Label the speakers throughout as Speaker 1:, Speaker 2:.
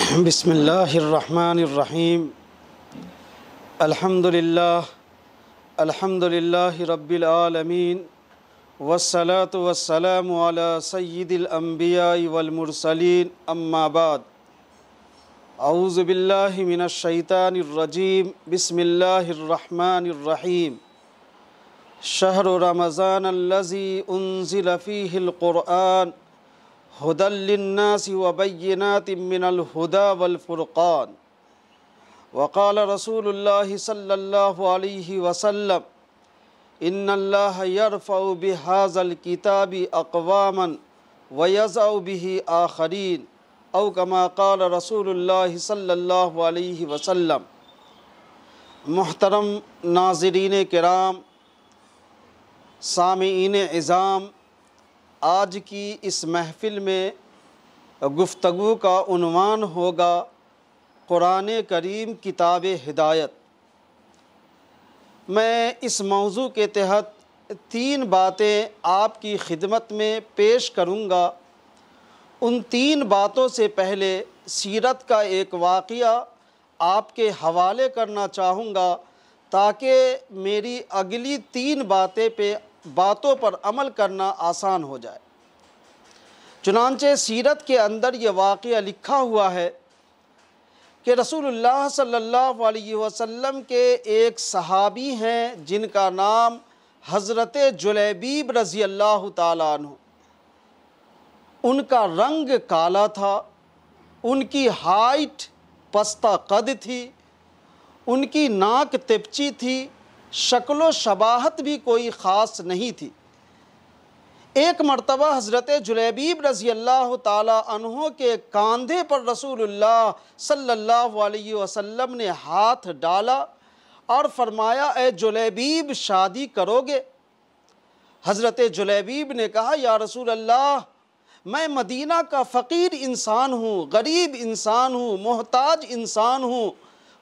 Speaker 1: بسم اللہ الرحمن الرحیم الحمد للہ رب العالمین والصلاة والسلام علی سید الانبیاء والمرسلین اما بعد اعوذ باللہ من الشیطان الرجیم بسم اللہ الرحمن الرحیم شہر رمضان الذی انزل فیہ القرآن ہدی للناس وبینات من الہدی والفرقان وقال رسول اللہ صلی اللہ علیہ وسلم ان اللہ یرفع بہذا الکتاب اقواما ویضع بہ آخرین او کما قال رسول اللہ صلی اللہ علیہ وسلم۔ محترم ناظرین کرام، سامعین عظام، آج کی اس محفل میں گفتگو کا عنوان ہوگا قرآن کریم کتاب ہدایت۔ میں اس موضوع کے تحت 3 باتیں آپ کی خدمت میں پیش کروں گا۔ ان 3 باتوں سے پہلے سیرت کا ایک واقعہ آپ کے حوالے کرنا چاہوں گا تاکہ میری اگلی 3 باتوں پر عمل کرنا آسان ہو جائے۔ چنانچہ سیرت کے اندر یہ واقعہ لکھا ہوا ہے کہ رسول اللہ صلی اللہ علیہ وسلم کے ایک صحابی ہیں جن کا نام حضرت جلیبیب رضی اللہ تعالیٰ عنہ۔ ان کا رنگ کالا تھا، ان کی ہائٹ پستہ قد تھی، ان کی ناک تپچی تھی، شکل و شباہت بھی کوئی خاص نہیں تھی۔ ایک مرتبہ حضرت جلیبیب رضی اللہ تعالیٰ عنہ کے کاندھے پر رسول اللہ صلی اللہ علیہ وسلم نے ہاتھ ڈالا اور فرمایا، اے جلیبیب شادی کرو گے؟ حضرت جلیبیب نے کہا، یا رسول اللہ، میں مدینہ کا فقیر انسان ہوں، غریب انسان ہوں، محتاج انسان ہوں،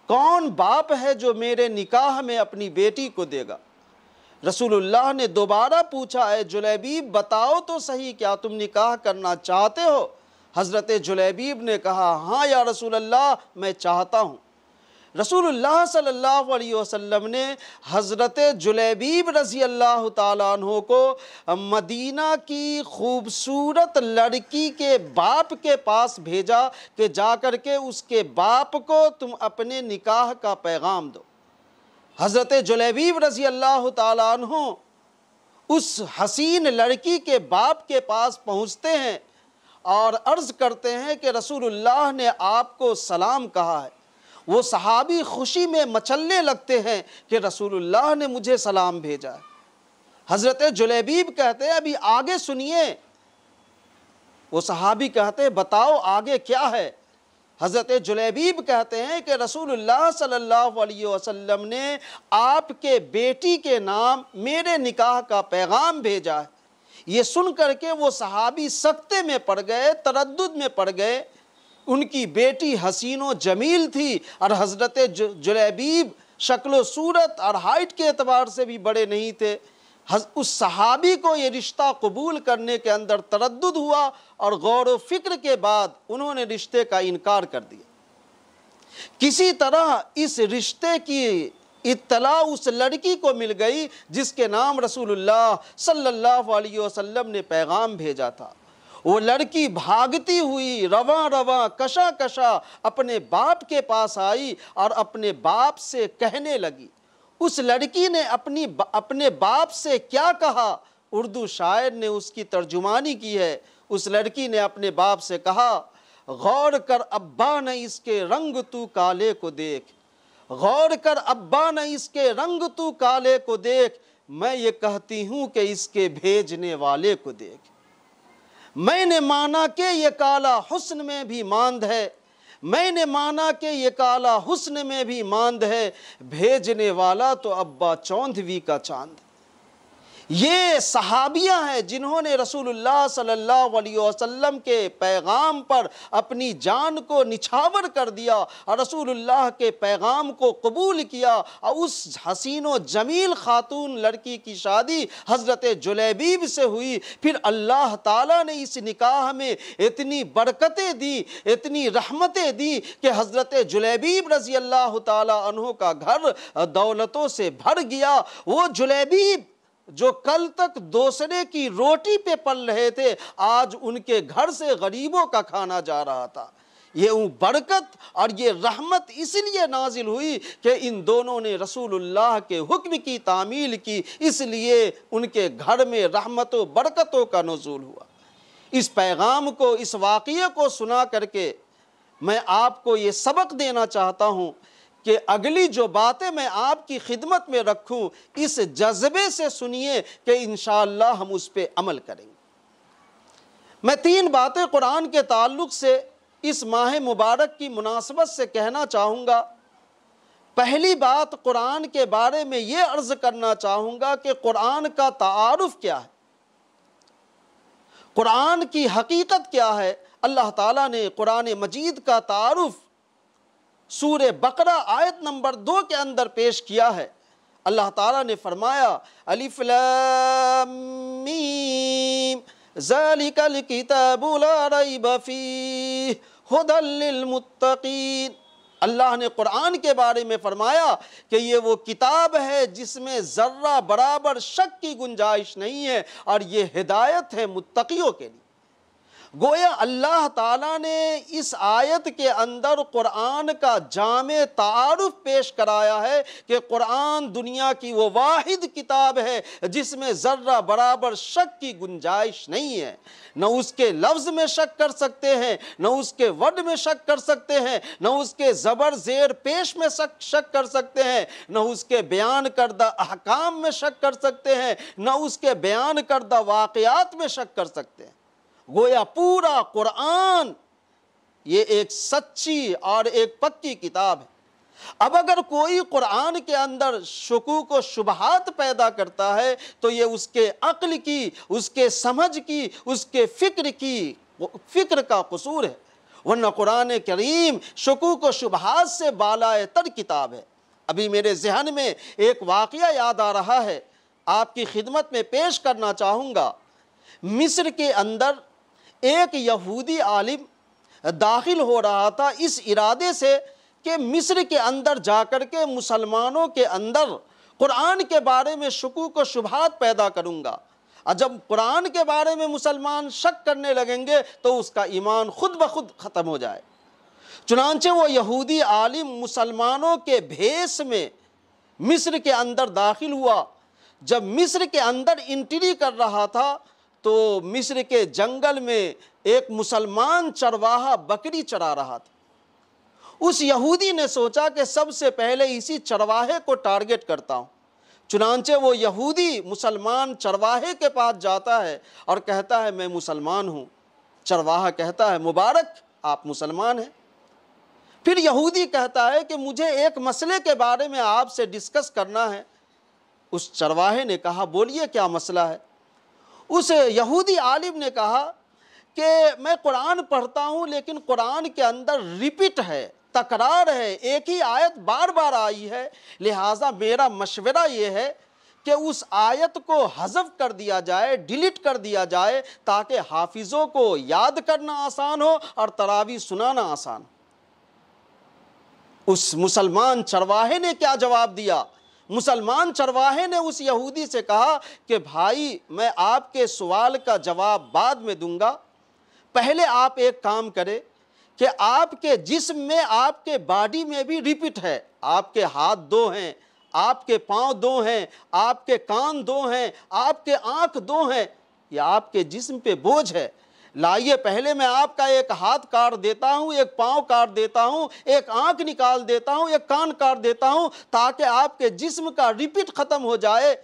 Speaker 1: کون باپ ہے جو میرے نکاح میں اپنی بیٹی کو دے گا؟ رسول اللہ نے دوبارہ پوچھا، اے جلیبیب بتاؤ تو صحیح، کیا تم نکاح کرنا چاہتے ہو؟ حضرت جلیبیب نے کہا، ہاں یا رسول اللہ، میں چاہتا ہوں۔ رسول اللہ صلی اللہ علیہ وسلم نے حضرت جلیبیب رضی اللہ تعالیٰ عنہ کو مدینہ کی خوبصورت لڑکی کے باپ کے پاس بھیجا کہ جا کر کے اس کے باپ کو تم اپنے نکاح کا پیغام دو۔ حضرت جلیبیب رضی اللہ تعالیٰ عنہ اس حسین لڑکی کے باپ کے پاس پہنچتے ہیں اور عرض کرتے ہیں کہ رسول اللہ نے آپ کو سلام کہا ہے۔ وہ صحابی خوشی میں مچلنے لگتے ہیں کہ رسول اللہ نے مجھے سلام بھیجا ہے۔ حضرت جلیبیب کہتے ہیں، ابھی آگے سنیے۔ وہ صحابی کہتے ہیں، بتاؤ آگے کیا ہے؟ حضرت جلیبیب کہتے ہیں کہ رسول اللہ صلی اللہ علیہ وسلم نے آپ کے بیٹی کے نام میرے نکاح کا پیغام بھیجا ہے۔ یہ سن کر کے وہ صحابی سکتے میں پڑ گئے، تردد میں پڑ گئے۔ ان کی بیٹی حسین و جمیل تھی اور حضرت جلیبیب شکل و صورت اور ہائٹ کے اعتبار سے بھی بڑے نہیں تھے۔ اس صحابی کو یہ رشتہ قبول کرنے کے اندر تردد ہوا اور غور و فکر کے بعد انہوں نے رشتے کا انکار کر دیا۔ کسی طرح اس رشتے کی اطلاع اس لڑکی کو مل گئی جس کے نام رسول اللہ صلی اللہ علیہ وسلم نے پیغام بھیجا تھا۔ وہ لڑکی بھاگتی ہوئی رواں رواں کشا کشا اپنے باپ کے پاس آئی اور اپنے باپ سے کہنے لگی۔ اس لڑکی نے اپنے باپ سے کیا کہا؟ اردو شاعر نے اس کی ترجمانی کی ہے۔ اس لڑکی نے اپنے باپ سے کہا، غور کر ابا نہ اس کے رنگ تو کالے کو دیکھ، غور کر ابا نہ اس کے رنگ تو کالے کو دیکھ، میں یہ کہتی ہوں کہ اس کے بھیجنے والے کو دیکھ۔ میں نے مانا کہ یہ کالا حسن میں بھی ماند ہے، میں نے مانا کہ یہ کالا حسن میں بھی ماند ہے، بھیجنے والا تو ابا چوندھویں کا چاند۔ یہ صحابیاں ہیں جنہوں نے رسول اللہ صلی اللہ علیہ وسلم کے پیغام پر اپنی جان کو نچھاور کر دیا اور رسول اللہ کے پیغام کو قبول کیا، اور اس حسین و جمیل خاتون لڑکی کی شادی حضرت جلیبیب سے ہوئی۔ پھر اللہ تعالیٰ نے اس نکاح میں اتنی برکتیں دی، اتنی رحمتیں دی کہ حضرت جلیبیب رضی اللہ تعالیٰ عنہ کا گھر دولتوں سے بھر گیا۔ وہ جلیبیب جو کل تک دوسرے کی روٹی پہ پل رہے تھے، آج ان کے گھر سے غریبوں کا کھانا جا رہا تھا۔ یہ برکت اور یہ رحمت اس لیے نازل ہوئی کہ ان دونوں نے رسول اللہ کے حکم کی تعمیل کی، اس لیے ان کے گھر میں رحمت و برکتوں کا نزول ہوا۔ اس پیغام کو، اس واقعے کو سنا کر کے میں آپ کو یہ سبق دینا چاہتا ہوں کہ اگلی جو باتیں میں آپ کی خدمت میں رکھوں، اس جذبے سے سنیے کہ انشاءاللہ ہم اس پہ عمل کریں گے۔ میں 3 باتیں قرآن کے تعلق سے اس ماہ مبارک کی مناسبت سے کہنا چاہوں گا۔ پہلی بات، قرآن کے بارے میں یہ عرض کرنا چاہوں گا کہ قرآن کا تعارف کیا ہے، قرآن کی حقیقت کیا ہے۔ اللہ تعالیٰ نے قرآن مجید کا تعارف سورہ بقرہ آیت نمبر 2 کے اندر پیش کیا ہے۔ اللہ تعالیٰ نے فرمایا الف لام میم ذالک الکتاب لا ریب فیہ ھدی للمتقین۔ اللہ نے قرآن کے بارے میں فرمایا کہ یہ وہ کتاب ہے جس میں ذرہ برابر شک کی گنجائش نہیں ہے، اور یہ ہدایت ہے متقیوں کے لیے۔ گویا اللہ تعالیٰ نے اس آیت کے اندر قرآن کا جامع تعارف پیش کرایا ہے کہ قرآن دنیا کی وہ واحد کتاب ہے جس میں ذرہ برابر شک کی گنجائش نہیں ہے۔ نہ اس کے لفظ میں شک کر سکتے ہیں، نہ اس کے ورڈ میں شک کر سکتے ہیں، نہ اس کے زبر زیر پیش میں شک کر سکتے ہیں، نہ اس کے بیان کردہ احکام میں شک کر سکتے ہیں، نہ اس کے بیان کردہ واقعات میں شک کر سکتے ہیں۔ گویا پورا قرآن یہ ایک سچی اور ایک پکی کتاب ہے۔ اب اگر کوئی قرآن کے اندر شکوک و شبہات پیدا کرتا ہے تو یہ اس کے عقل کی، اس کے سمجھ کی، اس کے فکر کا قصور ہے، ورنہ قرآن کریم شکوک و شبہات سے بالائے تر کتاب ہے۔ ابھی میرے ذہن میں ایک واقعہ یاد آ رہا ہے، آپ کی خدمت میں پیش کرنا چاہوں گا۔ مصر کے اندر ایک یہودی عالم داخل ہو رہا تھا اس ارادے سے کہ مصر کے اندر جا کر کے مسلمانوں کے اندر قرآن کے بارے میں شکوک و شبہات پیدا کروں گا، اور جب قرآن کے بارے میں مسلمان شک کرنے لگیں گے تو اس کا ایمان خود بخود ختم ہو جائے۔ چنانچہ وہ یہودی عالم مسلمانوں کے بھیس میں مصر کے اندر داخل ہوا۔ جب مصر کے اندر انٹری کر رہا تھا تو مصر کے جنگل میں ایک مسلمان چرواہا بکری چرا رہا تھا۔ اس یہودی نے سوچا کہ سب سے پہلے اسی چرواہے کو ٹارگٹ کرتا ہوں۔ چنانچہ وہ یہودی مسلمان چرواہے کے پاس جاتا ہے اور کہتا ہے میں مسلمان ہوں۔ چرواہا کہتا ہے مبارک، آپ مسلمان ہیں۔ پھر یہودی کہتا ہے کہ مجھے ایک مسئلے کے بارے میں آپ سے ڈسکس کرنا ہے۔ اس چرواہے نے کہا بولیے کیا مسئلہ ہے؟ اس یہودی عالم نے کہا کہ میں قرآن پڑھتا ہوں لیکن قرآن کے اندر ریپیٹ ہے، تکرار ہے، ایک ہی آیت بار بار آئی ہے، لہٰذا میرا مشورہ یہ ہے کہ اس آیت کو حذف کر دیا جائے، ڈیلیٹ کر دیا جائے، تاکہ حافظوں کو یاد کرنا آسان ہو اور تراویح سنانا آسان ہو۔ اس مسلمان چرواہے نے کیا جواب دیا؟ مسلمان چرواہے نے اس یہودی سے کہا کہ بھائی میں آپ کے سوال کا جواب بعد میں دوں گا، پہلے آپ ایک کام کریں کہ آپ کے جسم میں، آپ کے باڈی میں بھی ریپیٹ ہے، آپ کے ہاتھ 2 ہیں، آپ کے پاؤں 2 ہیں، آپ کے کان 2 ہیں، آپ کے آنکھ 2 ہیں، یہ آپ کے جسم پہ بوجھ ہے۔ لائیے پہلے میں آپ کا ایک ہاتھ کاٹ دیتا ہوں، ایک پاؤں کاٹ دیتا ہوں، ایک آنکھ نکال دیتا ہوں، ایک کان کاٹ دیتا ہوں، تاکہ آپ کے جسم کا ریپیٹ ختم ہو جائے۔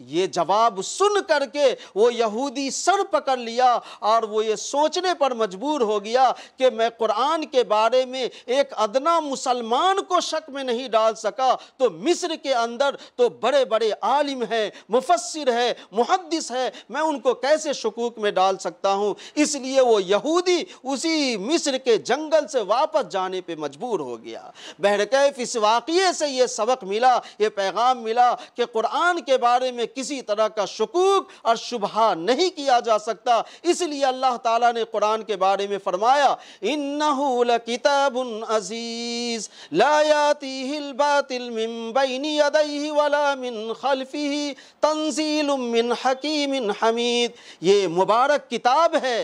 Speaker 1: یہ جواب سن کر کے وہ یہودی سر پکڑ لیا اور وہ یہ سوچنے پر مجبور ہو گیا کہ میں قرآن کے بارے میں ایک ادنا مسلمان کو شک میں نہیں ڈال سکا، تو مصر کے اندر تو بڑے بڑے عالم ہیں، مفسر ہے، محدث ہے، میں ان کو کیسے شکوک میں ڈال سکتا ہوں؟ اس لیے وہ یہودی اسی مصر کے جنگل سے واپس جانے پہ مجبور ہو گیا۔ بہرکیف اس واقعے سے یہ سبق ملا، یہ پیغام ملا کہ قرآن کے بارے میں کسی طرح کا شکوک اور شبہہ نہیں کیا جا سکتا۔ اس لیے اللہ تعالیٰ نے قرآن کے بارے میں فرمایا اِنَّهُ لَكِتَابٌ عَزِيزٌ لَا يَأْتِيهِ الْبَاطِلُ مِنْ بَيْنِ يَدَيْهِ وَلَا مِنْ خَلْفِهِ تَنزِيلٌ مِنْ حَكِيمٍ حَمِيدٍ، یہ مبارک کتاب ہے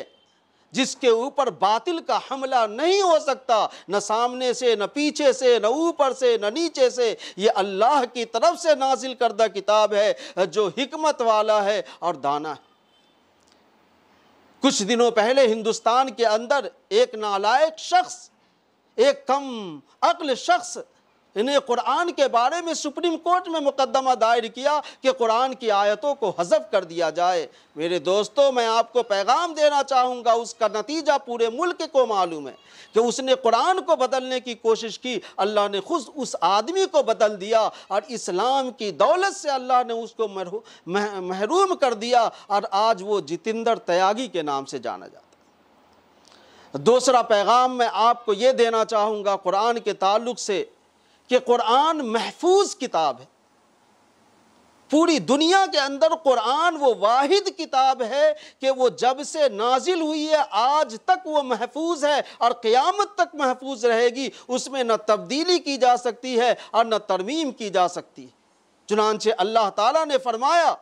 Speaker 1: جس کے اوپر باطل کا حملہ نہیں ہو سکتا، نہ سامنے سے، نہ پیچھے سے، نہ اوپر سے، نہ نیچے سے۔ یہ اللہ کی طرف سے نازل کردہ کتاب ہے جو حکمت والا ہے اور دانا ہے۔ کچھ دنوں پہلے ہندوستان کے اندر ایک نالائق شخص، ایک کم عقل شخص نے قرآن کے بارے میں سپریم کورٹ میں مقدمہ دائر کیا کہ قرآن کی آیتوں کو حذف کر دیا جائے۔ میرے دوستو، میں آپ کو پیغام دینا چاہوں گا، اس کا نتیجہ پورے ملک کو معلوم ہے کہ اس نے قرآن کو بدلنے کی کوشش کی، اللہ نے خود اس آدمی کو بدل دیا اور اسلام کی دولت سے اللہ نے اس کو محروم کر دیا، اور آج وہ جتیندر تیاگی کے نام سے جانا جاتا ہے۔ دوسرا پیغام میں آپ کو یہ دینا چاہوں گا قرآن کے تعلق سے کہ قرآن محفوظ کتاب ہے۔ پوری دنیا کے اندر قرآن وہ واحد کتاب ہے کہ وہ جب سے نازل ہوئی ہے آج تک وہ محفوظ ہے اور قیامت تک محفوظ رہے گی، اس میں نہ تبدیلی کی جا سکتی ہے اور نہ ترمیم کی جا سکتی ہے۔ چنانچہ اللہ تعالیٰ نے فرمایا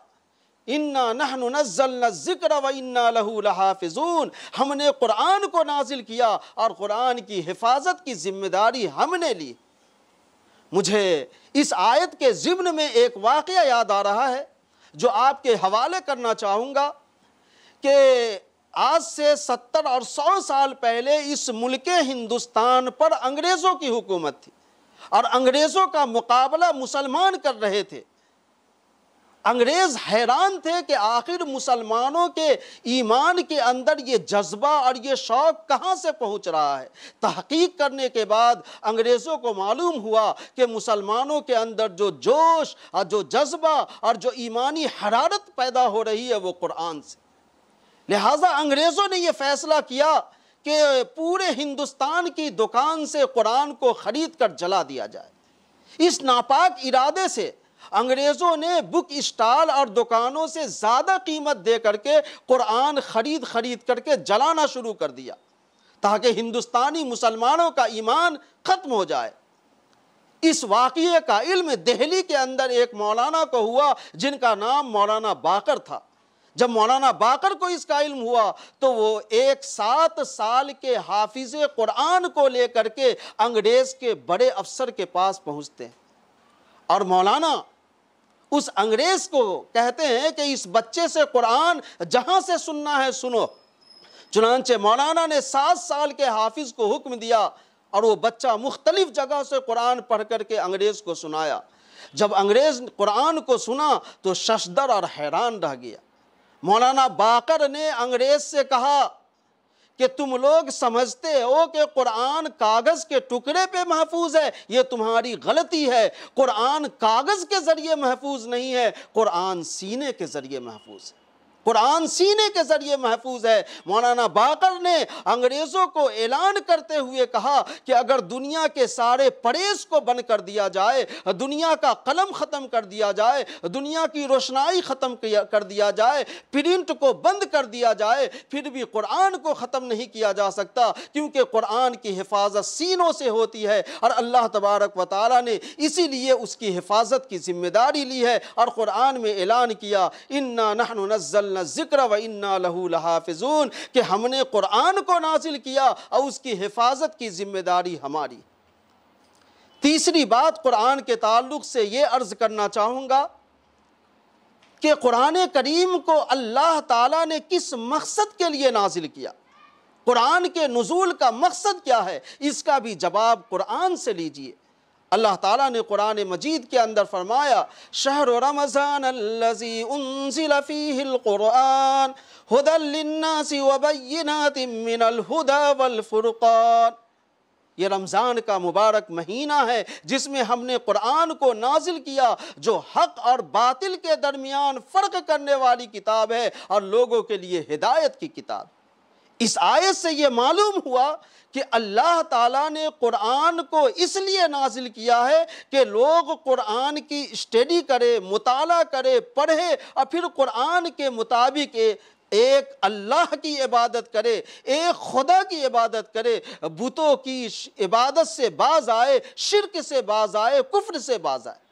Speaker 1: اِنَّا نَحْنُ نَزَّلْنَا الذِّكْرَ وَإِنَّا لَهُ لَحَافِظُونَ، ہم نے قرآن کو نازل کیا اور قرآن کی حفاظت کی ذمہ داری ہم نے لی۔ مجھے اس آیت کے ضمن میں ایک واقعہ یاد آ رہا ہے جو آپ کے حوالے کرنا چاہوں گا کہ آج سے 70 اور 100 سال پہلے اس ملک ہندوستان پر انگریزوں کی حکومت تھی اور انگریزوں کا مقابلہ مسلمان کر رہے تھے۔ انگریز حیران تھے کہ آخر مسلمانوں کے ایمان کے اندر یہ جذبہ اور یہ شوق کہاں سے پہنچ رہا ہے۔ تحقیق کرنے کے بعد انگریزوں کو معلوم ہوا کہ مسلمانوں کے اندر جو جوش اور جو جذبہ اور جو ایمانی حرارت پیدا ہو رہی ہے وہ قرآن سے۔ لہٰذا انگریزوں نے یہ فیصلہ کیا کہ پورے ہندوستان کی دکان سے قرآن کو خرید کر جلا دیا جائے۔ اس ناپاک ارادے سے انگریزوں نے بک اسٹال اور دکانوں سے زیادہ قیمت دے کر کے قرآن خرید کر کے جلانا شروع کر دیا تاکہ ہندوستانی مسلمانوں کا ایمان ختم ہو جائے۔ اس واقعے کا علم دہلی کے اندر ایک مولانا کو ہوا جن کا نام مولانا باقر تھا۔ جب مولانا باقر کو اس کا علم ہوا تو وہ ایک 7 سال کے حافظ قرآن کو لے کر کے انگریز کے بڑے افسر کے پاس پہنچتے ہیں، اور مولانا اس انگریز کو کہتے ہیں کہ اس بچے سے قرآن جہاں سے سننا ہے سنو۔ چنانچہ مولانا نے 7 سال کے حافظ کو حکم دیا اور وہ بچہ مختلف جگہ سے قرآن پڑھ کر کے انگریز کو سنایا۔ جب انگریز قرآن کو سنا تو ششدر اور حیران رہ گیا۔ مولانا باقر نے انگریز سے کہا کہ تم لوگ سمجھتے ہو کہ قرآن کاغذ کے ٹکڑے پہ محفوظ ہے، یہ تمہاری غلطی ہے۔ قرآن کاغذ کے ذریعے محفوظ نہیں ہے، قرآن سینے کے ذریعے محفوظ ہے، قرآن سینے کے ذریعے محفوظ ہے۔ مولانا باقر نے انگریزوں کو اعلان کرتے ہوئے کہا کہ اگر دنیا کے سارے پریس کو بند کر دیا جائے، دنیا کا قلم ختم کر دیا جائے، دنیا کی روشنائی ختم کر دیا جائے، پرنٹ کو بند کر دیا جائے، پھر بھی قرآن کو ختم نہیں کیا جا سکتا، کیونکہ قرآن کی حفاظت سینوں سے ہوتی ہے اور اللہ تبارک و تعالیٰ نے اسی لیے اس کی حفاظت کی ذمہ داری لی ہے اور قرآن میں اعلان کیا اِنَّا نَحْنُ نَزَّلْنَا الذِّكْرَ وَإِنَّا لَهُ لَحَافِظُونَ کہ ہم نے قرآن کو نازل کیا اور اس کی حفاظت کی ذمہ داری ہماری۔ تیسری بات قرآن کے تعلق سے یہ عرض کرنا چاہوں گا کہ قرآن کریم کو اللہ تعالیٰ نے کس مقصد کے لیے نازل کیا، قرآن کے نزول کا مقصد کیا ہے، اس کا بھی جواب قرآن سے لیجئے۔ اللہ تعالیٰ نے قرآن مجید کے اندر فرمایا شہر رمضان الذی انزل فیہ القرآن ھدی للناس وبینات من الھدی والفرقان، یہ رمضان کا مبارک مہینہ ہے جس میں ہم نے قرآن کو نازل کیا، جو حق اور باطل کے درمیان فرق کرنے والی کتاب ہے اور لوگوں کے لیے ہدایت کی کتاب۔ اس آیت سے یہ معلوم ہوا کہ اللہ تعالیٰ نے قرآن کو اس لیے نازل کیا ہے کہ لوگ قرآن کی اسٹڈی کرے، مطالعہ کرے، پڑھے اور پھر قرآن کے مطابق ایک اللہ کی عبادت کرے، ایک خدا کی عبادت کرے، بتوں کی عبادت سے باز آئے، شرک سے باز آئے، کفر سے باز آئے۔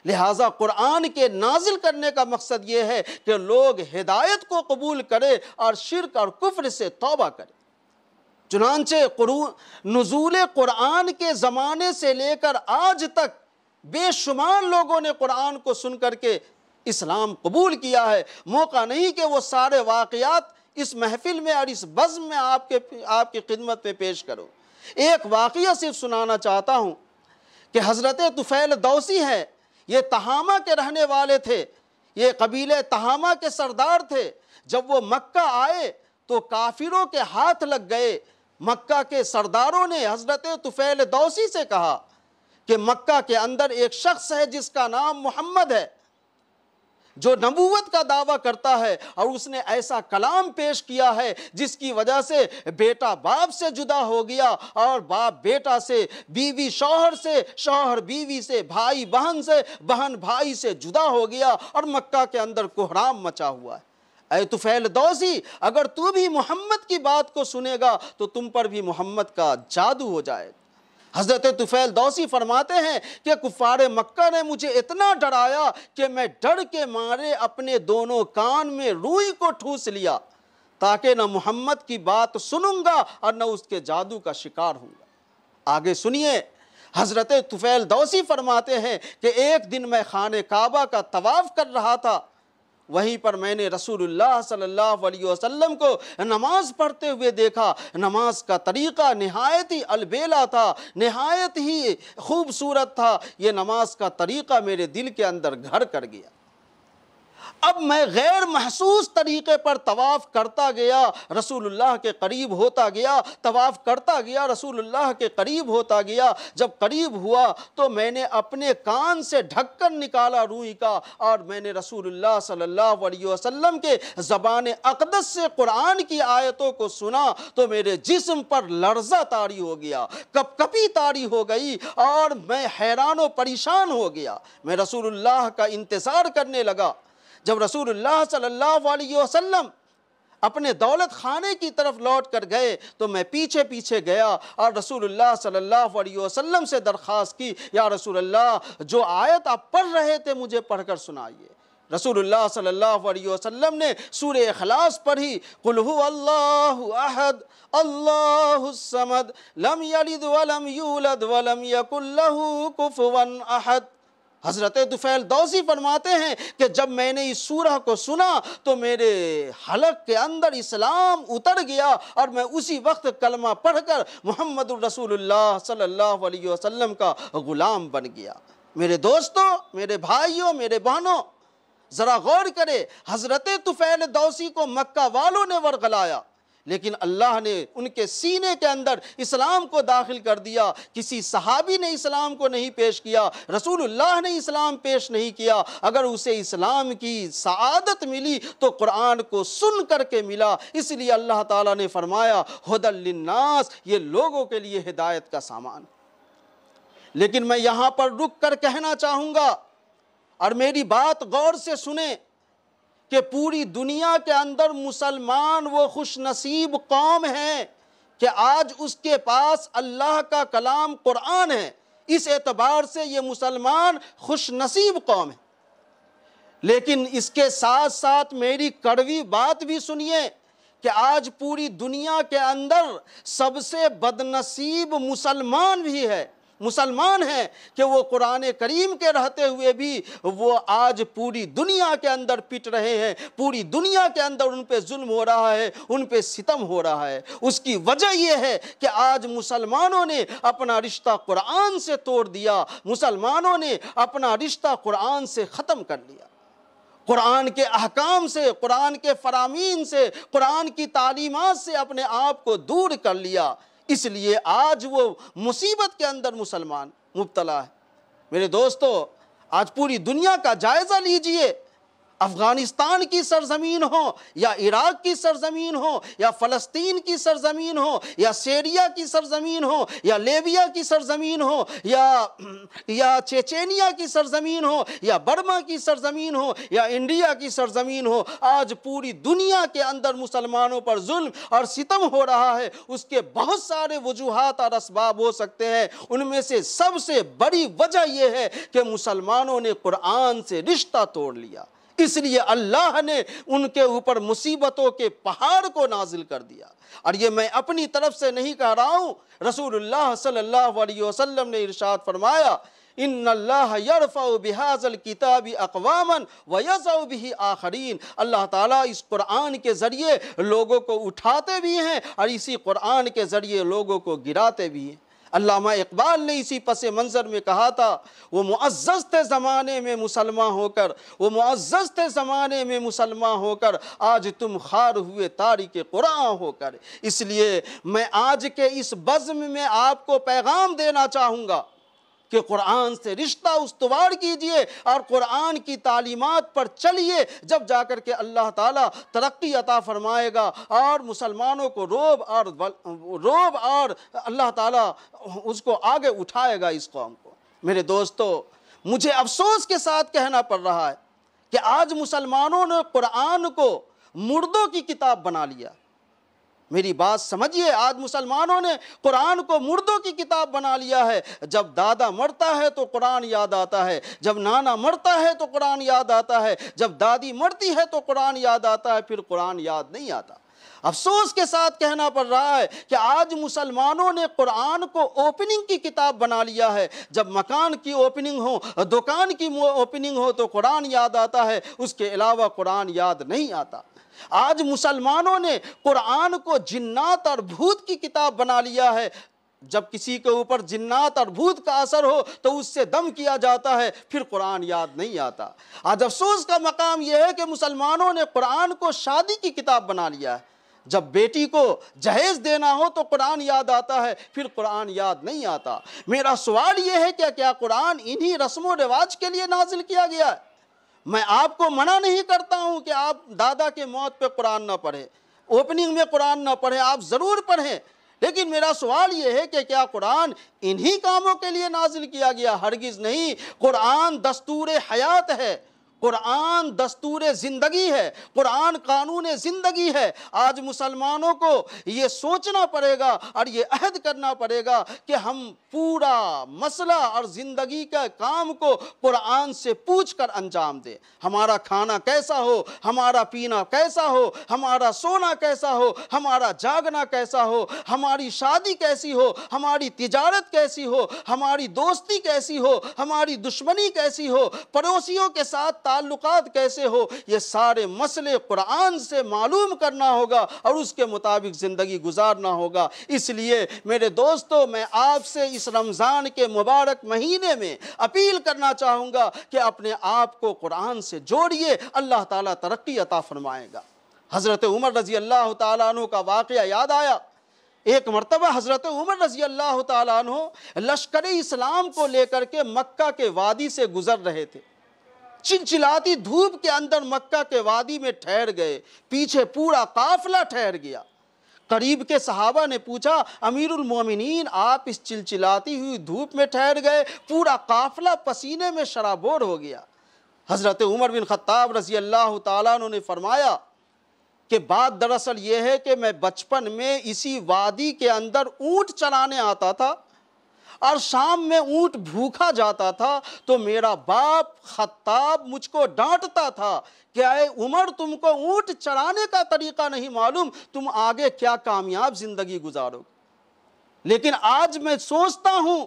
Speaker 1: لہٰذا قرآن کے نازل کرنے کا مقصد یہ ہے کہ لوگ ہدایت کو قبول کرے اور شرک اور کفر سے توبہ کرے۔ چنانچہ نزول قرآن کے زمانے سے لے کر آج تک بے شمار لوگوں نے قرآن کو سن کر کے اسلام قبول کیا ہے۔ موقع نہیں کہ وہ سارے واقعات اس محفل میں اور اس بزم میں آپ کی خدمت میں پیش کروں۔ ایک واقعہ صرف سنانا چاہتا ہوں کہ حضرت طفیل دوسی ہیں، یہ تہامہ کے رہنے والے تھے، یہ قبیلہ تہامہ کے سردار تھے۔ جب وہ مکہ آئے تو کافروں کے ہاتھ لگ گئے۔ مکہ کے سرداروں نے حضرت طفیل دوسی سے کہا کہ مکہ کے اندر ایک شخص ہے جس کا نام محمد ہے، جو نبوت کا دعویٰ کرتا ہے، اور اس نے ایسا کلام پیش کیا ہے جس کی وجہ سے بیٹا باپ سے جدا ہو گیا، اور باپ بیٹا سے، بیوی شوہر سے، شوہر بیوی سے، بھائی بہن سے، بہن بھائی سے جدا ہو گیا، اور مکہ کے اندر کوہرام مچا ہوا ہے۔ اے طفیل دوسی، اگر تو بھی محمد کی بات کو سنے گا تو تم پر بھی محمد کا جادو ہو جائے گا۔ حضرت طفیل دوسی فرماتے ہیں کہ کفار مکہ نے مجھے اتنا ڈرایا کہ میں ڈر کے مارے اپنے دونوں کان میں روئی کو ٹھوس لیا، تاکہ نہ محمد کی بات سنوں گا اور نہ اس کے جادو کا شکار ہوں گا۔ آگے سنیے، حضرت طفیل دوسی فرماتے ہیں کہ ایک دن میں خانہ کعبہ کا طواف کر رہا تھا، وہیں پر میں نے رسول اللہ صلی اللہ علیہ وسلم کو نماز پڑھتے ہوئے دیکھا۔ نماز کا طریقہ نہایت ہی البیلا تھا، نہایت ہی خوبصورت تھا۔ یہ نماز کا طریقہ میرے دل کے اندر گھر کر گیا۔ اب میں غیر محسوس طریقے پر طواف کرتا گیا، رسول اللہ کے قریب ہوتا گیا، طواف کرتا گیا، رسول اللہ کے قریب ہوتا گیا۔ جب قریب ہوا تو میں نے اپنے کان سے ڈھکن نکالا روئی کا، اور میں نے رسول اللہ صلی اللہ علیہ وسلم کے زبان اقدس سے قرآن کی آیتوں کو سنا تو میرے جسم پر لرزہ طاری ہو گیا، کپ کپی طاری ہو گئی، اور میں حیران و پریشان ہو گیا۔ میں رسول اللہ کا انتظار کرنے لگا۔ جب رسول اللہ صلی اللہ علیہ وسلم اپنے دولت خانے کی طرف لوٹ کر گئے تو میں پیچھے پیچھے گیا اور رسول اللہ صلی اللہ علیہ وسلم سے درخواست کی، یا رسول اللہ، جو آیت آپ پڑھ رہے تھے مجھے پڑھ کر سنائیے۔ رسول اللہ صلی اللہ علیہ وسلم نے سورہ اخلاص پڑھی، قل هو اللہ احد اللہ الصمد لم یلد ولم یولد ولم یکن له کفوا احد۔ حضرت طفیل دوسی فرماتے ہیں کہ جب میں نے اس سورہ کو سنا تو میرے حلق کے اندر اسلام اتر گیا، اور میں اسی وقت کلمہ پڑھ کر محمد الرسول اللہ صلی اللہ علیہ وسلم کا غلام بن گیا۔ میرے دوستوں، میرے بھائیوں، میرے بہنوں، ذرا غور کرے، حضرت طفیل دوسی کو مکہ والوں نے ورغلایا، لیکن اللہ نے ان کے سینے کے اندر اسلام کو داخل کر دیا۔ کسی صحابی نے اسلام کو نہیں پیش کیا، رسول اللہ نے اسلام پیش نہیں کیا۔ اگر اسے اسلام کی سعادت ملی تو قرآن کو سن کر کے ملا، اس لیے اللہ تعالیٰ نے فرمایا ھدی للناس، یہ لوگوں کے لیے ہدایت کا سامان۔ لیکن میں یہاں پر رک کر کہنا چاہوں گا، اور میری بات غور سے سنیں، کہ پوری دنیا کے اندر مسلمان وہ خوش نصیب قوم ہے کہ آج اس کے پاس اللہ کا کلام قرآن ہے۔ اس اعتبار سے یہ مسلمان خوش نصیب قوم ہے۔ لیکن اس کے ساتھ ساتھ میری کڑوی بات بھی سنیے کہ آج پوری دنیا کے اندر سب سے بدنصیب مسلمان بھی ہے، مسلمان ہیں کہ وہ قرآن کریم کے رہتے ہوئے بھی وہ آج پوری دنیا کے اندر پٹ رہے ہیں، پوری دنیا کے اندر ان پہ ظلم ہو رہا ہے، ان پہ ستم ہو رہا ہے۔ اس کی وجہ یہ ہے کہ آج مسلمانوں نے اپنا رشتہ قرآن سے توڑ دیا، مسلمانوں نے اپنا رشتہ قرآن سے ختم کر لیا، قرآن کے احکام سے، قرآن کے فرامین سے، قرآن کی تعلیمات سے اپنے آپ کو دور کر لیا۔ اس لیے آج وہ مصیبت کے اندر مسلمان مبتلا ہے۔ میرے دوستو، آج پوری دنیا کا جائزہ لیجئے، افغانستان کی سرزمین ہو یا عراق کی سرزمین ہو یا فلسطین کی سرزمین ہو یا سیریا کی سرزمین ہو یا لیبیا کی سرزمین ہو یا چیچینیا کی سرزمین ہو یا برما کی سرزمین ہو یا انڈیا کی سرزمین ہو، آج پوری دنیا کے اندر مسلمانوں پر ظلم اور ستم ہو رہا ہے۔ اس کے بہت سارے وجوہات اور اسباب ہو سکتے ہیں، ان میں سے سب سے بڑی وجہ یہ ہے کہ مسلمانوں نے قرآن سے رشتہ توڑ لیا، اس لیے اللہ نے ان کے اوپر مصیبتوں کے پہاڑ کو نازل کر دیا۔ اور یہ میں اپنی طرف سے نہیں کہہ رہا ہوں، رسول اللہ صلی اللہ علیہ وسلم نے ارشاد فرمایا، ان اللہ یرفع بہذا الکتاب اقواما ویضع بہ آخرین۔ اللہ تعالیٰ اس قرآن کے ذریعے لوگوں کو اٹھاتے بھی ہیں اور اسی قرآن کے ذریعے لوگوں کو گراتے بھی ہیں۔ علامہ اقبال نے اسی پس منظر میں کہا تھا، وہ معزز تھے زمانے میں مسلمان ہو کر، وہ معزز تھے زمانے میں مسلمان ہو کر، آج تم خوار ہوئے تارک قرآن ہو کر۔ اس لیے میں آج کے اس بزم میں آپ کو پیغام دینا چاہوں گا کہ قرآن سے رشتہ استوار کیجئے اور قرآن کی تعلیمات پر چلیے، جب جا کر کے اللہ تعالیٰ ترقی عطا فرمائے گا اور مسلمانوں کو روب اور اللہ تعالیٰ اس کو آگے اٹھائے گا اس قوم کو۔ میرے دوستو، مجھے افسوس کے ساتھ کہنا پڑ رہا ہے کہ آج مسلمانوں نے قرآن کو مردوں کی کتاب بنا لیا۔ میری بات سمجھیے، آج مسلمانوں نے قرآن کو مردوں کی کتاب بنا لیا ہے۔ جب دادا مرتا ہے تو قرآن یاد آتا ہے، جب نانا مرتا ہے تو قرآن یاد آتا ہے، جب دادی مرتی ہے تو قرآن یاد آتا ہے، پھر قرآن یاد نہیں آتا۔ افسوس کے ساتھ کہنا پڑ رہا ہے کہ آج مسلمانوں نے قرآن کو اوپننگ کی کتاب بنا لیا ہے۔ جب مکان کی اوپننگ ہو، دکان کی اوپننگ ہو تو قرآن یاد آتا ہے، اس کے علاوہ قرآن یاد نہیں آتا۔ آج مسلمانوں نے قرآن کو جنات اور بھوت کی کتاب بنا لیا ہے۔ جب کسی کے اوپر جنات اور بھوت کا اثر ہو تو اس سے دم کیا جاتا ہے، پھر قرآن یاد نہیں آتا۔ آج افسوس کا مقام یہ ہے کہ مسلمانوں نے قرآن کو شادی کی کتاب بنا لیا ہے۔ جب بیٹی کو جہیز دینا ہو تو قرآن یاد آتا ہے، پھر قرآن یاد نہیں آتا۔ میرا سوال یہ ہے کہ کیا قرآن انہی رسم و رواج کے لیے نازل کیا گیا ہے؟ میں آپ کو منع نہیں کرتا ہوں کہ آپ دادا کے موت پہ قرآن نہ پڑھیں، اوپننگ میں قرآن نہ پڑھیں، آپ ضرور پڑھیں، لیکن میرا سوال یہ ہے کہ کیا قرآن انہی کاموں کے لیے نازل کیا گیا؟ ہرگز نہیں۔ قرآن دستور حیات ہے، قرآن دستور زندگی ہے، قرآن قانون زندگی ہے۔ آج مسلمانوں کو یہ سوچنا پڑے گا اور یہ عہد کرنا پڑے گا کہ ہم پورا مسئلہ اور زندگی کا کام کو قرآن سے پوچھ کر انجام دیں۔ ہمارا کھانا کیسا ہو، ہمارا پینا کیسا ہو، ہمارا سونا کیسا ہو، ہمارا جاگنا کیسا ہو، ہماری شادی کیسی ہو، ہماری تجارت کیسی ہو، ہماری دوستی کیسی ہو، ہماری دشمنی کیسی ہو، پڑوسیوں کے ساتھ تعلقات کیسے ہو، یہ سارے مسئلے قرآن سے معلوم کرنا ہوگا اور اس کے مطابق زندگی گزارنا ہوگا۔ اس لیے میرے دوستو، میں آپ سے اس رمضان کے مبارک مہینے میں اپیل کرنا چاہوں گا کہ اپنے آپ کو قرآن سے جوڑیے، اللہ تعالیٰ ترقی عطا فرمائے گا۔ حضرت عمر رضی اللہ تعالیٰ عنہ کا واقعہ یاد آیا۔ ایک مرتبہ حضرت عمر رضی اللہ تعالیٰ عنہ لشکر اسلام کو لے کر کے مکہ کے وادی سے گزر رہے تھے۔ چلچلاتی دھوپ کے اندر مکہ کے وادی میں ٹھہر گئے، پیچھے پورا قافلہ ٹھہر گیا۔ قریب کے صحابہ نے پوچھا، امیر المومنین آپ اس چلچلاتی ہوئی دھوپ میں ٹھہر گئے، پورا قافلہ پسینے میں شرابور ہو گیا۔ حضرت عمر بن خطاب رضی اللہ تعالیٰ عنہ نے فرمایا کہ بات دراصل یہ ہے کہ میں بچپن میں اسی وادی کے اندر اونٹ چرانے آتا تھا اور شام میں اونٹ بھوکا جاتا تھا تو میرا باپ خطاب مجھ کو ڈانٹتا تھا کہ اے عمر، تم کو اونٹ چرانے کا طریقہ نہیں معلوم، تم آگے کیا کامیاب زندگی گزارو۔ لیکن آج میں سوچتا ہوں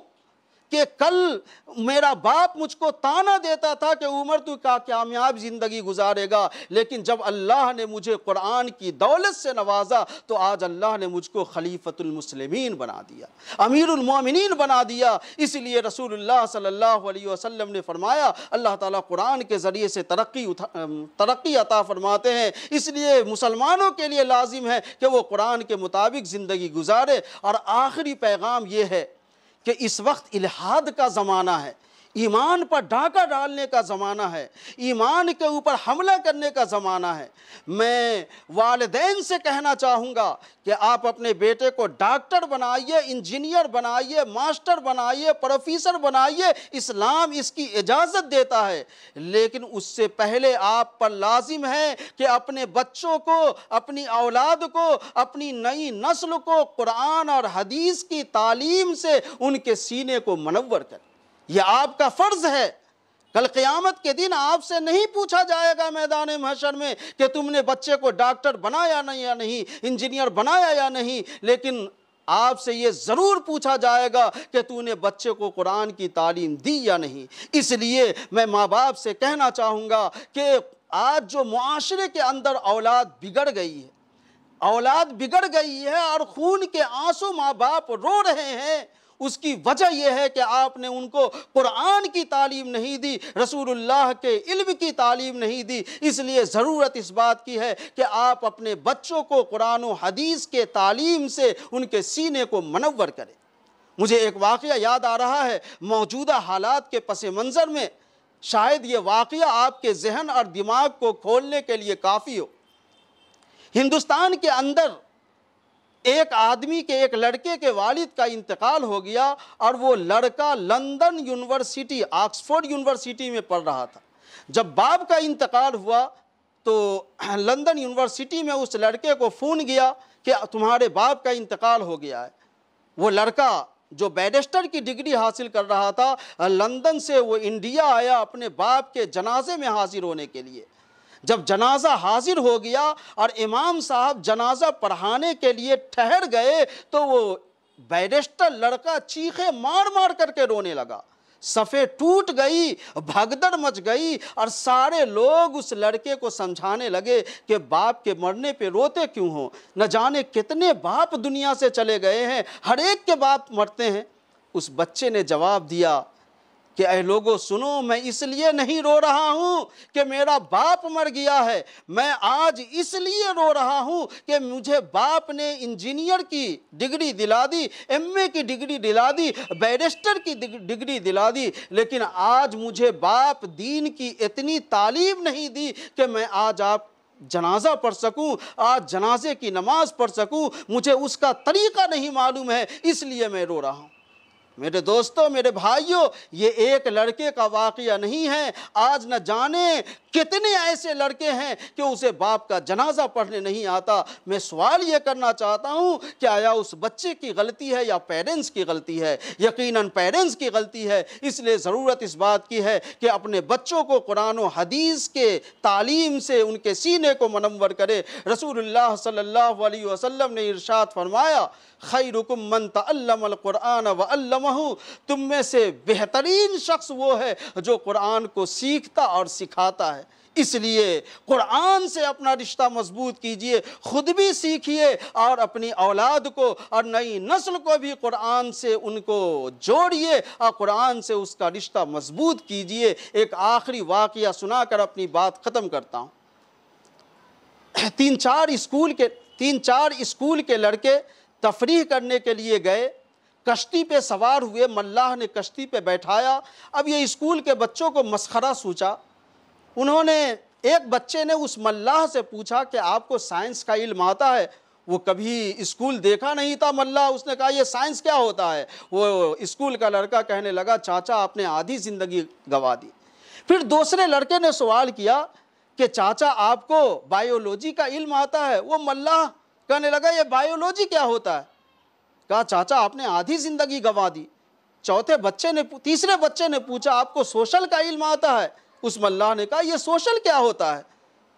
Speaker 1: کہ کل میرا باپ مجھ کو تانا دیتا تھا کہ عمر تو کیا کامیاب زندگی گزارے گا، لیکن جب اللہ نے مجھے قرآن کی دولت سے نوازا تو آج اللہ نے مجھ کو خلیفۃ المسلمین بنا دیا، امیر المومنین بنا دیا۔ اس لیے رسول اللہ صلی اللہ علیہ وسلم نے فرمایا اللہ تعالیٰ قرآن کے ذریعے سے ترقی عطا فرماتے ہیں، اس لیے مسلمانوں کے لیے لازم ہے کہ وہ قرآن کے مطابق زندگی گزارے۔ اور آخری پیغام یہ ہے کہ اس وقت الحاد کا زمانہ ہے، ایمان پر ڈاکہ ڈالنے کا زمانہ ہے، ایمان کے اوپر حملہ کرنے کا زمانہ ہے۔ میں والدین سے کہنا چاہوں گا کہ آپ اپنے بیٹے کو ڈاکٹر بنائیے، انجینئر بنائیے، ماسٹر بنائیے، پروفیسر بنائیے، اسلام اس کی اجازت دیتا ہے، لیکن اس سے پہلے آپ پر لازم ہے کہ اپنے بچوں کو، اپنی اولاد کو، اپنی نئی نسل کو قرآن اور حدیث کی تعلیم سے ان کے سینے کو منور کریں۔ یہ آپ کا فرض ہے۔ کل قیامت کے دن آپ سے نہیں پوچھا جائے گا میدان محشر میں کہ تم نے بچے کو ڈاکٹر بنایا یا نہیں، انجینئر بنایا یا نہیں، لیکن آپ سے یہ ضرور پوچھا جائے گا کہ تو نے بچے کو قرآن کی تعلیم دی یا نہیں۔ اس لیے میں ماں باپ سے کہنا چاہوں گا کہ آج جو معاشرے کے اندر اولاد بگڑ گئی ہے اور خون کے آنسو ماں باپ رو رہے ہیں، اس کی وجہ یہ ہے کہ آپ نے ان کو قرآن کی تعلیم نہیں دی، رسول اللہ کے علم کی تعلیم نہیں دی۔ اس لیے ضرورت اس بات کی ہے کہ آپ اپنے بچوں کو قرآن و حدیث کے تعلیم سے ان کے سینے کو منور کریں۔ مجھے ایک واقعہ یاد آ رہا ہے، موجودہ حالات کے پس منظر میں شاید یہ واقعہ آپ کے ذہن اور دماغ کو کھولنے کے لیے کافی ہو۔ ہندوستان کے اندر ایک آدمی کے، ایک لڑکے کے والد کا انتقال ہو گیا اور وہ لڑکا لندن یونیورسٹی، آکسفورڈ یونیورسٹی میں پڑھ رہا تھا۔ جب باپ کا انتقال ہوا تو لندن یونیورسٹی میں اس لڑکے کو فون گیا کہ تمہارے باپ کا انتقال ہو گیا ہے۔ وہ لڑکا جو بیرسٹر کی ڈگری حاصل کر رہا تھا، لندن سے وہ انڈیا آیا اپنے باپ کے جنازے میں حاضر ہونے کے لیے۔ جب جنازہ حاضر ہو گیا اور امام صاحب جنازہ پڑھانے کے لیے ٹھہر گئے تو وہ بیرسٹر لڑکا چیخے مار مار کر کے رونے لگا، صفیں ٹوٹ گئی، بھگدڑ مچ گئی، اور سارے لوگ اس لڑکے کو سمجھانے لگے کہ باپ کے مرنے پہ روتے کیوں ہو، نہ جانے کتنے باپ دنیا سے چلے گئے ہیں، ہر ایک کے باپ مرتے ہیں۔ اس بچے نے جواب دیا کہ اے لوگو سنو، میں اس لیے نہیں رو رہا ہوں کہ میرا باپ مر گیا ہے، میں آج اس لیے رو رہا ہوں کہ مجھے باپ نے انجینئر کی ڈگری دلا دی، ایم اے کی ڈگری دلا دی، بیرسٹر کی ڈگری دلا دی، لیکن آج مجھے باپ دین کی اتنی تعلیم نہیں دی کہ میں آج آپ جنازہ پڑھ سکوں، آج جنازے کی نماز پڑھ سکوں، مجھے اس کا طریقہ نہیں معلوم ہے، اس لیے میں رو رہا ہوں۔ میرے دوستوں، میرے بھائیوں، یہ ایک لڑکے کا واقعہ نہیں ہے، آج نہ جانے کتنے ایسے لڑکے ہیں کہ اسے باپ کا جنازہ پڑھنے نہیں آتا۔ میں سوال یہ کرنا چاہتا ہوں کہ آیا اس بچے کی غلطی ہے یا پیرنٹس کی غلطی ہے؟ یقیناً پیرنٹس کی غلطی ہے۔ اس لیے ضرورت اس بات کی ہے کہ اپنے بچوں کو قرآن و حدیث کے تعلیم سے ان کے سینے کو منور کرے۔ رسول اللہ صلی اللہ علیہ وسلم نے ارشاد فرمایا، خیرکم من تعلم القرآن وعلمہ، تم میں سے بہترین شخص وہ ہے جو قرآن کو سیکھتا اور سکھاتا ہے۔ اس لیے قرآن سے اپنا رشتہ مضبوط کیجئے، خود بھی سیکھیے اور اپنی اولاد کو اور نئی نسل کو بھی قرآن سے ان کو جوڑیے اور قرآن سے اس کا رشتہ مضبوط کیجئے۔ ایک آخری واقعہ سنا کر اپنی بات ختم کرتا ہوں۔ تین چار اسکول کے لڑکے تفریح کرنے کے لیے گئے، کشتی پہ سوار ہوئے، ملاح نے کشتی پہ بیٹھایا۔ اب یہ اسکول کے بچوں کو مسخرہ سوچا، انہوں نے، ایک بچے نے اس ملاح سے پوچھا کہ آپ کو سائنس کا علم آتا ہے؟ وہ کبھی اسکول دیکھا نہیں تھا ملاح، اس نے کہا یہ سائنس کیا ہوتا ہے؟ وہ اسکول کا لڑکا کہنے لگا چاچا آپ نے آدھی زندگی گوا دی۔ پھر دوسرے لڑکے نے سوال کیا کہ چاچا آپ کو بائیولوجی کا علم آتا ہے؟ وہ ملاح کہنے لگا یہ بائیولوجی کیا ہوتا ہے؟ کہا چاچا آپ نے آدھی زندگی گوا دی۔ تیسرے بچے نے پوچھا آپ کو سوشل کا علم آتا ہے؟ اس ملاح نے کہا یہ سوشل کیا ہوتا ہے؟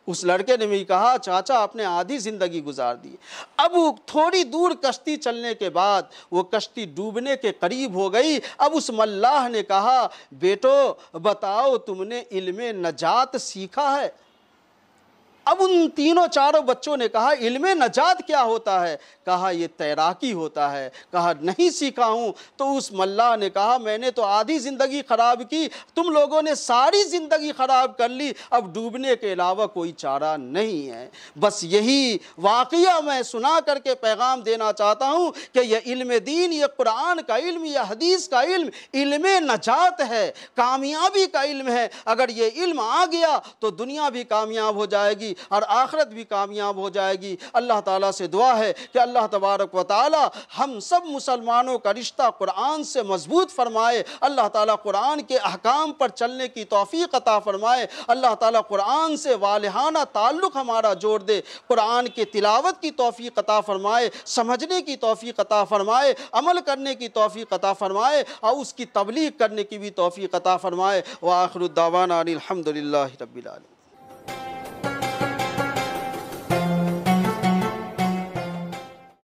Speaker 1: اس لڑکے نے بھی کہا چاچا آپ نے آدھی زندگی گزار دی۔ اب وہ تھوڑی دور کشتی چلنے کے بعد وہ کشتی ڈوبنے کے قریب ہو گئی۔ اب اس ملاح نے کہا بیٹو بتاؤ تم نے علم نجات سیکھا ہے؟ اب ان تینوں چاروں بچوں نے کہا علم نجات کیا ہوتا ہے؟ کہا یہ تیراکی ہوتا ہے۔ کہا نہیں سیکھا ہوں۔ تو اس ملاح نے کہا میں نے تو آدھی زندگی خراب کی، تم لوگوں نے ساری زندگی خراب کر لی، اب ڈوبنے کے علاوہ کوئی چارہ نہیں ہے۔ بس یہی واقعہ میں سنا کر کے پیغام دینا چاہتا ہوں کہ یہ علم دین، یہ قرآن کا علم، یہ حدیث کا علم، علم نجات ہے، کامیابی کا علم ہے۔ اگر یہ علم آ گیا تو دنیا بھی کامیاب ہو جائے گی اور آخرت بھی کامیاب ہو جائے گی۔ اللہ تعالیٰ سے دعا ہے کہ اللہ تبارک و تعالیٰ ہم سب مسلمانوں کا رشتہ قرآن سے مضبوط فرمائے۔ اللہ تعالیٰ قرآن کے احکام پر چلنے کی توفیق عطا فرمائے۔ اللہ تعالیٰ قرآن سے والہانہ تعلق ہمارا جوڑ دے۔ قرآن کے تلاوت کی توفیق عطا فرمائے، سمجھنے کی توفیق عطا فرمائے، عمل کرنے کی توفیق عطا فرمائے اور اس کی تبلیغ کرنے کی بھی توفیق عطا فرمائے۔ وآخر الدعوانا ان الحمد للہ رب العالمین۔